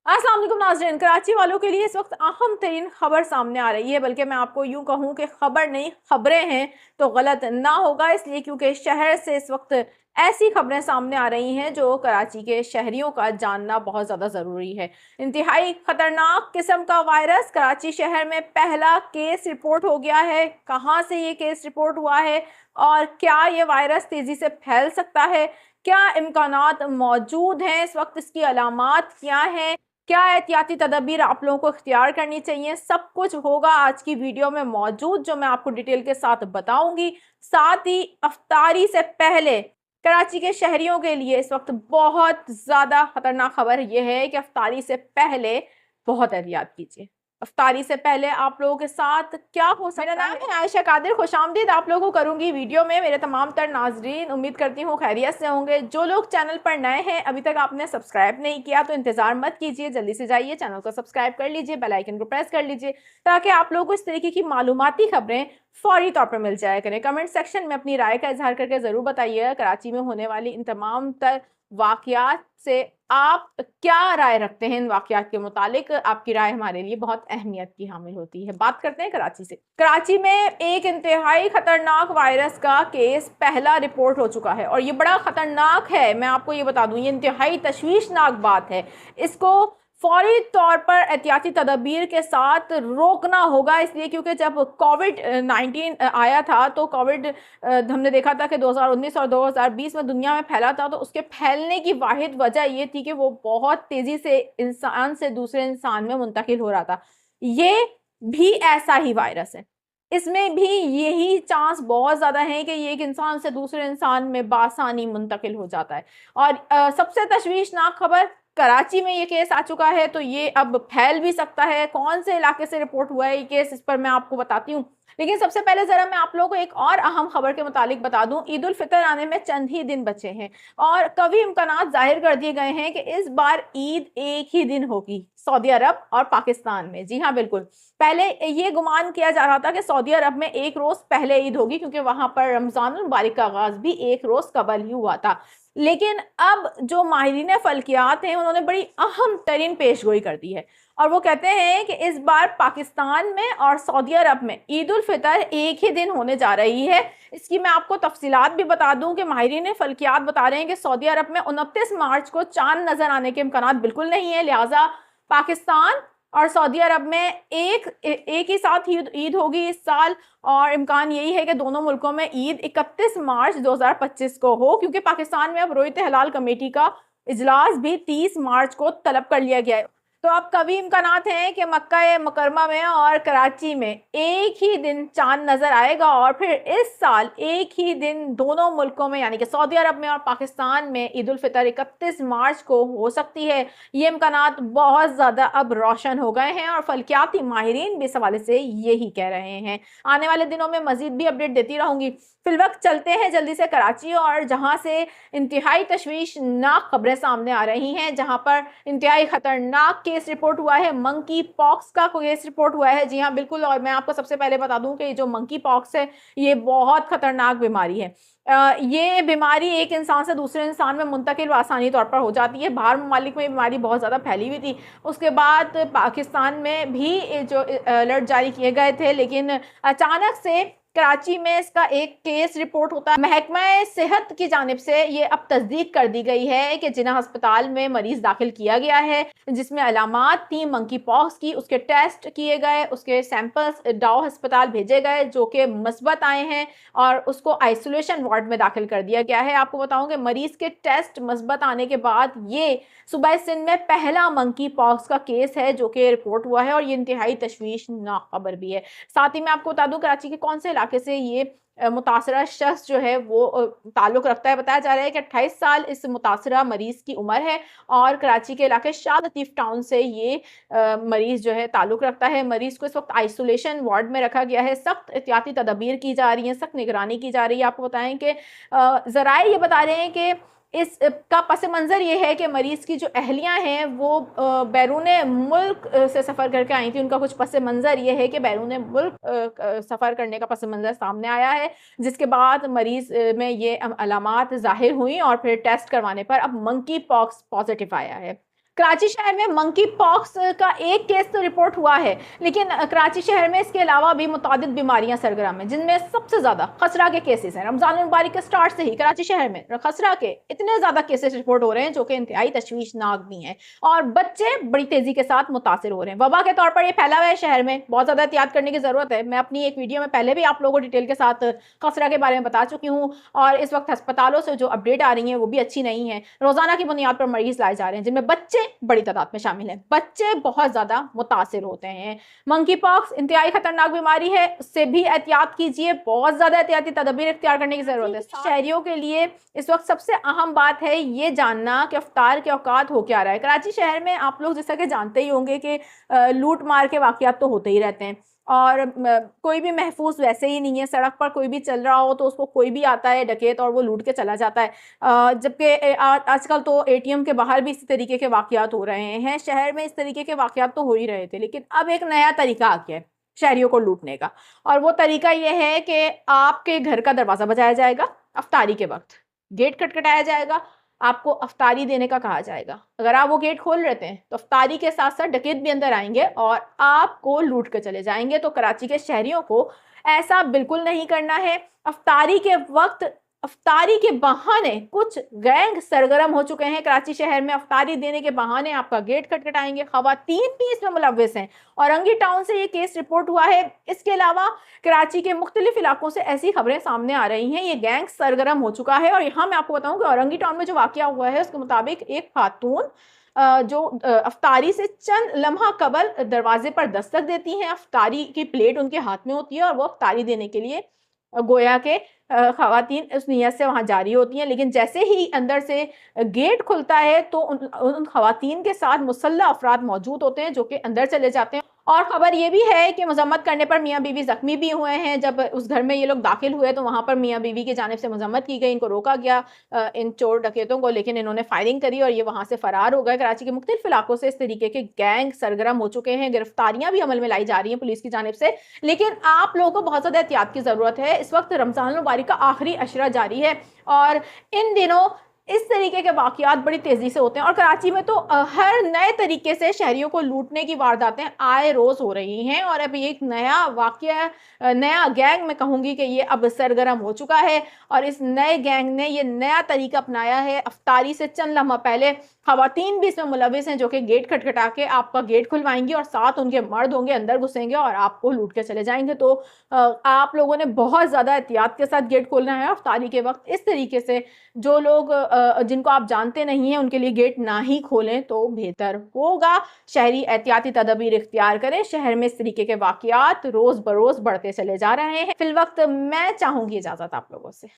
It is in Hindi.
अस्सलाम वालेकुम नाज़रीन। कराची वालों के लिए इस वक्त अहम तरीन खबर सामने आ रही है, बल्कि मैं आपको यूं कहूं कि खबर नहीं खबरें हैं तो गलत ना होगा, इसलिए क्योंकि शहर से इस वक्त ऐसी खबरें सामने आ रही हैं जो कराची के शहरियों का जानना बहुत ज़्यादा ज़रूरी है। इंतहाई ख़तरनाक किस्म का वायरस कराची शहर में पहला केस रिपोर्ट हो गया है। कहाँ से ये केस रिपोर्ट हुआ है और क्या ये वायरस तेज़ी से फैल सकता है, क्या इम्कानात मौजूद हैं इस वक्त, इसकी अलामात क्या हैं, क्या एहतियाती तदबीर आप लोगों को इख्तियार करनी चाहिए, सब कुछ होगा आज की वीडियो में मौजूद, जो मैं आपको डिटेल के साथ बताऊंगी। साथ ही अफ्तारी से पहले कराची के शहरियों के लिए इस वक्त बहुत ज़्यादा खतरनाक खबर यह है कि अफ्तारी से पहले बहुत एहतियात कीजिए। अफ्तारी से पहले आप लोगों के साथ क्या हो सकता है। मेरा नाम है आयशा कादिर, खुशामदीद आप लोगों को करूंगी वीडियो में। मेरे तमाम तर नाजरीन, उम्मीद करती हूँ खैरियत से होंगे। जो लोग चैनल पर नए हैं, अभी तक आपने सब्सक्राइब नहीं किया तो इंतजार मत कीजिए, जल्दी से जाइए चैनल को सब्सक्राइब कर लीजिए, बेल आइकन को प्रेस कर लीजिए, ताकि आप लोगों को इस तरीके की मालूमाती खबरें फौरी तौर पर मिल जाया करें। कमेंट सेक्शन में अपनी राय का इजहार करके ज़रूर बताइएगा कराची में होने वाली इन तमाम तर वाक़यात से आप क्या राय रखते हैं। इन वाक़यात के मुतालिक आपकी राय हमारे लिए बहुत अहमियत की हामिल होती है। बात करते हैं कराची से। कराची में एक इंतहाई खतरनाक वायरस का केस पहला रिपोर्ट हो चुका है और ये बड़ा खतरनाक है। मैं आपको ये बता दूं, ये इंतहाई तशवीशनाक बात है। इसको फौरी तौर पर एहतियाती तदबीर के साथ रोकना होगा, इसलिए क्योंकि जब कोविड-19 आया था तो कोविड हमने देखा था कि 2019 और 2020 में दुनिया में फैला था, तो उसके फैलने की वाहिद वजह ये थी कि वो बहुत तेज़ी से इंसान से दूसरे इंसान में मुंतकिल हो रहा था। ये भी ऐसा ही वायरस है, इसमें भी यही चांस बहुत ज़्यादा है कि ये एक इंसान से दूसरे इंसान में बासानी मुंतकिल हो जाता है। और सबसे तशवीशनाक खबर, कराची में ये केस आ चुका है तो ये अब फैल भी सकता है। कौन से इलाके से रिपोर्ट हुआ है ये केस, इस पर मैं आपको बताती हूँ। लेकिन सबसे पहले ज़रा मैं आप लोगों को एक और अहम खबर के मुतालिक बता दूं। ईद उल फितर आने में चंद ही दिन बचे हैं और कभी इम्कानात जाहिर कर दिए गए हैं कि इस बार ईद एक ही दिन होगी सऊदी अरब और पाकिस्तान में। जी हाँ, बिल्कुल। पहले ये गुमान किया जा रहा था कि सऊदी अरब में एक रोज़ पहले ईद होगी, क्योंकि वहां पर रमज़ानुल मुबारक का आगाज़ भी एक रोज़ कबल ही हुआ था। लेकिन अब जो माहिरीन फल्कियात हैं, उन्होंने बड़ी अहम तरीन पेशगोई कर दी है और वो कहते हैं कि इस बार पाकिस्तान में और सऊदी अरब में ईद उल फितर एक ही दिन होने जा रही है। इसकी मैं आपको तफसीलात भी बता दूं कि माहिरीन फल्कियात बता रहे हैं कि सऊदी अरब में 29 मार्च को चांद नजर आने के इम्कानात बिल्कुल नहीं है, लिहाजा पाकिस्तान और सऊदी अरब में एक ही साथ ईद होगी इस साल। और इम्कान यही है कि दोनों मुल्कों में ईद 31 मार्च 2025 को हो, क्योंकि पाकिस्तान में अब रोयत हलाल कमेटी का इजलास भी 30 मार्च को तलब कर लिया गया है। तो अब कभी इम्कानात हैं कि मक्का मुकरमा में और कराची में एक ही दिन चांद नजर आएगा और फिर इस साल एक ही दिन दोनों मुल्कों में, यानी कि सऊदी अरब में और पाकिस्तान में, ईद उल फितर 31 मार्च को हो सकती है। ये इम्कानात बहुत ज़्यादा अब रोशन हो गए हैं और फल्कियाती माहिरीन भी इस हवाले से यही कह रहे हैं। आने वाले दिनों में मजीद भी अपडेट देती रहूंगी। फिलवक्त चलते हैं जल्दी से कराची, और जहां से इंतहाई तशवीशनाक खबरें सामने आ रही हैं, जहां पर इंतहाई खतरनाक केस रिपोर्ट हुआ है। मंकी पॉक्स का केस रिपोर्ट हुआ है। जी हाँ, बिल्कुल। और मैं आपको सबसे पहले बता दूं कि ये जो मंकी पॉक्स है, ये बहुत खतरनाक बीमारी है। ये बीमारी एक इंसान से दूसरे इंसान में मुंतकिल आसानी तौर पर हो जाती है। बाहर ममालिक में बीमारी बहुत ज़्यादा फैली हुई थी, उसके बाद पाकिस्तान में भी जो अलर्ट जारी किए गए थे, लेकिन अचानक से कराची में इसका एक केस रिपोर्ट होता है। महकमा सेहत की जानिब से ये अब तस्दीक कर दी गई है कि जिन्ना अस्पताल में मरीज दाखिल किया गया है जिसमें अलामात थी मंकी पॉक्स की, उसके टेस्ट किए गए, उसके सैंपल्स डाउ अस्पताल भेजे गए जो कि मस्बत आए हैं और उसको आइसोलेशन वार्ड में दाखिल कर दिया गया है। आपको बताऊं कि मरीज के टेस्ट मस्बत आने के बाद ये सूबा सिंध में पहला मंकी पॉक्स का केस है जो कि रिपोर्ट हुआ है और ये इंतहाई तशवीशनाक खबर भी है। साथ ही मैं आपको बता दूं कराची के कौन से इलाके से ये मुतासरा शख्स जो है वो ताल्लुक़ रखता है। बताया जा रहा है कि 28 साल इस मुतासरा मरीज़ की उम्र है और कराची के इलाके शाह लतीफ़ टाउन से ये मरीज़ जो है ताल्लुक़ रखता है। मरीज़ को इस वक्त आइसोलेशन वार्ड में रखा गया है। सख्त एहतियाती तदबीर की जा रही हैं, सख्त निगरानी की जा रही है। आपको बताएं कि ज़राए ये बता रहे हैं कि इस का पस मंज़र ये है कि मरीज़ की जो अहलियाँ हैं वो बैरून मुल्क से सफ़र करके आई थी। उनका कुछ पस मंज़र ये है कि बैरून मुल्क सफ़र करने का पस मंज़र सामने आया है, जिसके बाद मरीज़ में ये अलामात ज़ाहिर हुई और फिर टेस्ट करवाने पर अब मंकी पॉक्स पॉजिटिव आया है। कराची शहर में मंकी पॉक्स का एक केस तो रिपोर्ट हुआ है, लेकिन कराची शहर में इसके अलावा भी मुतादिद बीमारियां सरगर्म हैं, जिनमें सबसे ज़्यादा खसरा के केसेस हैं। रमज़ान मुबारक के स्टार्ट से ही कराची शहर में खसरा के इतने ज़्यादा केसेस रिपोर्ट हो रहे हैं जो कि इंतहाई तशवीशनाक भी हैं, और बच्चे बड़ी तेज़ी के साथ मुतासर हो रहे हैं। वबा के तौर पर यह फैला हुआ है शहर में, बहुत ज़्यादा एहतियात करने की ज़रूरत है। मैं अपनी एक वीडियो में पहले भी आप लोगों को डिटेल के साथ खसरा के बारे में बता चुकी हूँ, और इस वक्त अस्पतालों से जो अपडेट आ रही हैं वो भी अच्छी नहीं है। रोज़ाना की बुनियाद पर मरीज लाए जा रहे हैं जिनमें बच्चे बड़ी तादाद में शामिल हैं। बच्चे बहुत ज़्यादा मुतासिर होते हैं। मंकी पॉक्स इंतहाई खतरनाक बीमारी है, उससे भी एहतियात कीजिए, बहुत ज़्यादा एहतियाती तदबीर इख्तियार करने की ज़रूरत है। शहरियों के लिए इस वक्त सबसे अहम बात है ये जानना कि अफ्तार के औकात हो क्या रहा है। कराची शहर में आप लोग जैसा कि जानते ही होंगे कि लूट मार के वाक़यात तो होते ही रहते हैं, और कोई भी महफूज वैसे ही नहीं है। सड़क पर कोई भी चल रहा हो तो उसको कोई भी आता है डकैत और वो लूट के चला जाता है। जबकि आजकल तो एटीएम के बाहर भी इसी तरीके के वाक़यात हो रहे हैं। शहर में इस तरीके के वाक़यात तो हो ही रहे थे, लेकिन अब एक नया तरीका आ गया है शहरियों को लूटने का, और वो तरीका ये है कि आपके घर का दरवाज़ा बजाया जाएगा, अफ्तारी के वक्त गेट खटखटाया जाएगा, आपको अफ्तारी देने का कहा जाएगा। अगर आप वो गेट खोल लेते हैं तो अफ्तारी के साथ साथ डकैत भी अंदर आएंगे और आपको लूट कर चले जाएंगे। तो कराची के शहरियों को ऐसा बिल्कुल नहीं करना है। अफ्तारी के वक्त, अफ्तारी के बहाने कुछ गैंग सरगर्म हो चुके हैं कराची शहर में। अफ्तारी देने के बहाने आपका गेट खटखटाएंगे। खवातीन भी इसमें मुलव्वस हैं। औरंगी टाउन से ये केस रिपोर्ट हुआ है। इसके अलावा कराची के मुख्तलिफ इलाकों से ऐसी खबरें सामने आ रही हैं। ये गैंग सरगर्म हो चुका है। और यहाँ मैं आपको बताऊं कि औरंगी टाउन में जो वाकया हुआ है उसके मुताबिक एक खातून जो अफ्तारी से चंद लम्हा कबल दरवाजे पर दस्तक देती हैं। अफ्तारी की प्लेट उनके हाथ में होती है और वो अफ्तारी देने के लिए गोया के खवातीन उस नियत से वहां जारी होती हैं। लेकिन जैसे ही अंदर से गेट खुलता है तो उन खवातीन के साथ मुसल्लह अफराद मौजूद होते हैं जो कि अंदर चले जाते हैं। और खबर ये भी है कि मजम्मत करने पर मियाँ बीवी जख्मी भी हुए हैं। जब उस घर में ये लोग दाखिल हुए तो वहां पर मियाँ बीवी की जानिब से मजम्मत की गई, इनको रोका गया इन चोर डकैतों को, लेकिन इन्होंने फायरिंग करी और ये वहां से फरार हो गए। कराची के मुख्तलिफ इलाकों से इस तरीके के गैंग सरगर्म हो चुके हैं। गिरफ्तारियां भी अमल में लाई जा रही हैं पुलिस की जानिब से, लेकिन आप लोगों को बहुत ज़्यादा एहतियात की ज़रूरत है। इस वक्त रमज़ान मुबारक का आखिरी अशरा जारी है और इन दिनों इस तरीके के वाक़यात बड़ी तेज़ी से होते हैं। और कराची में तो हर नए तरीके से शहरियों को लूटने की वारदातें आए रोज़ हो रही हैं। और अब एक नया वाक़या, नया गैंग मैं कहूँगी कि ये अब सरगर्म हो चुका है। और इस नए गैंग ने ये नया तरीका अपनाया है। अफ्तारी से चंद लम्हा पहले खवातीन भी इसमें मुलविस हैं जो कि गेट खटखटा के आपका गेट खुलवाएंगी और साथ उनके मर्द होंगे, अंदर घुसेंगे और आपको लूट के चले जाएंगे। तो आप लोगों ने बहुत ज़्यादा एहतियात के साथ गेट खोलना है अफ्तारी के वक्त। इस तरीके से जो लोग जिनको आप जानते नहीं हैं उनके लिए गेट ना ही खोलें तो बेहतर होगा। शहरी एहतियाती तदबीर इख्तियार करें। शहर में इस तरीके के वाक़यात रोज़ बरोज़ बढ़ते चले जा रहे हैं। फिल वक्त मैं चाहूँगी इजाज़त आप लोगों से।